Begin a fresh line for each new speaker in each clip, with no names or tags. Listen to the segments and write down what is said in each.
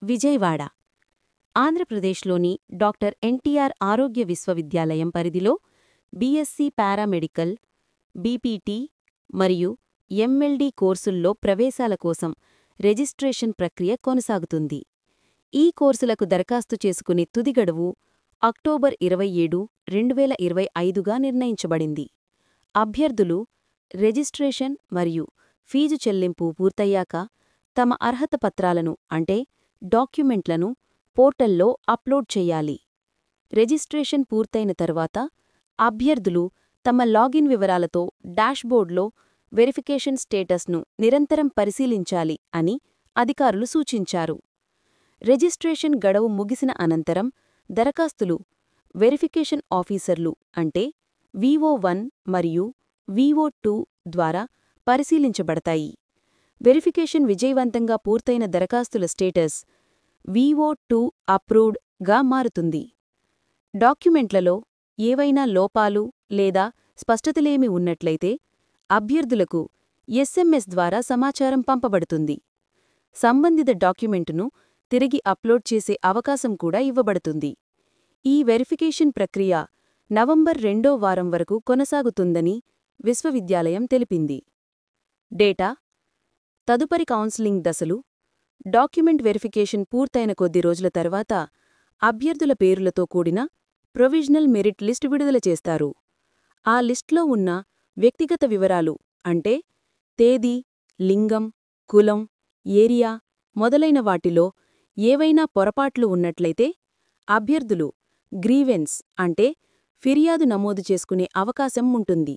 విజయవాడ, ఆంధ్రప్రదేశ్లోని డాక్టర్ ఎన్టీఆర్ ఆరోగ్య విశ్వవిద్యాలయం పరిధిలో బీఎస్సీ పారామెడికల్, బీపీటీ మరియు ఎంఎల్డీ కోర్సుల్లో ప్రవేశాల కోసం రిజిస్ట్రేషన్ ప్రక్రియ కొనసాగుతుంది. ఈ కోర్సులకు దరఖాస్తు చేసుకునే తుది గడువు అక్టోబర్ 27, 2025గా నిర్ణయించబడింది. అభ్యర్థులు రిజిస్ట్రేషన్ మరియు ఫీజు చెల్లింపు పూర్తయ్యాక తమ అర్హత పత్రాలను అంటే డాక్యుమెంట్లను పోర్టల్లో అప్లోడ్ చెయ్యాలి. రిజిస్ట్రేషన్ పూర్తయిన తర్వాత అభ్యర్థులు తమ లాగిన్ వివరాలతో డాష్బోర్డ్లో వెరిఫికేషన్ స్టేటస్ను నిరంతరం పరిశీలించాలి అని అధికారులు సూచించారు. రిజిస్ట్రేషన్ గడువు ముగిసిన అనంతరం దరఖాస్తులు వెరిఫికేషన్ ఆఫీసర్లు అంటే VO1 మరియు VO2 ద్వారా పరిశీలించబడతాయి. వెరిఫికేషన్ విజయవంతంగా పూర్తయిన దరఖాస్తుల స్టేటస్ VO2 అప్రూవ్డ్ గా మారుతుంది. డాక్యుమెంట్లలో ఏవైనా లోపాలు లేదా స్పష్టతలేమి ఉన్నట్లయితే అభ్యర్థులకు SMS ద్వారా సమాచారం పంపబడుతుంది. సంబంధిత డాక్యుమెంటును తిరిగి అప్లోడ్ చేసే అవకాశం కూడా ఇవ్వబడుతుంది. ఈ వెరిఫికేషన్ ప్రక్రియ నవంబర్ 2వ వారం వరకు కొనసాగుతుందని విశ్వవిద్యాలయం తెలిపింది. డేటా తదుపరి కౌన్సిలింగ్ దశలు డాక్యుమెంట్ వెరిఫికేషన్ పూర్తయిన కొద్ది రోజుల తర్వాత అభ్యర్థుల పేరులతో కూడిన ప్రొవిజనల్ మెరిట్ లిస్ట్ విడుదల చేస్తారు. ఆ లిస్ట్లో ఉన్న వ్యక్తిగత వివరాలు అంటే తేదీ, లింగం, కులం, ఏరియా మొదలైన వాటిలో ఏవైనా పొరపాట్లు ఉన్నట్లయితే అభ్యర్థులు గ్రీవెన్స్ అంటే ఫిర్యాదు నమోదు చేసుకునే అవకాశం ఉంటుంది.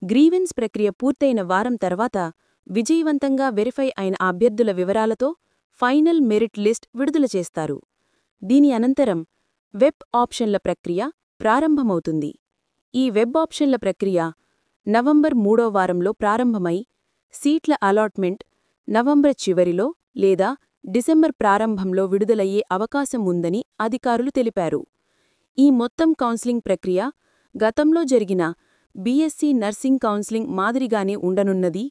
గ్రీవెన్స్ ప్రక్రియ పూర్తయిన వారం తర్వాత విజయవంతంగా వెరిఫై అయిన అభ్యర్థుల వివరాలతో ఫైనల్ మెరిట్ లిస్ట్ విడుదల చేస్తారు. దీని అనంతరం వెబ్ ఆప్షన్ల ప్రక్రియ ప్రారంభమవుతుంది. ఈ వెబ్ ఆప్షన్ల ప్రక్రియ నవంబర్ 3వ వారంలో ప్రారంభమై సీట్ల అలాట్మెంట్ నవంబర్ చివరిలో లేదా డిసెంబర్ ప్రారంభంలో విడుదలయ్యే అవకాశం ఉందని అధికారులు తెలిపారు. ఈ మొత్తం కౌన్సిలింగ్ ప్రక్రియ గతంలో జరిగిన బీఎస్సీ నర్సింగ్ కౌన్సిలింగ్ మాదిరిగానే ఉండనున్నది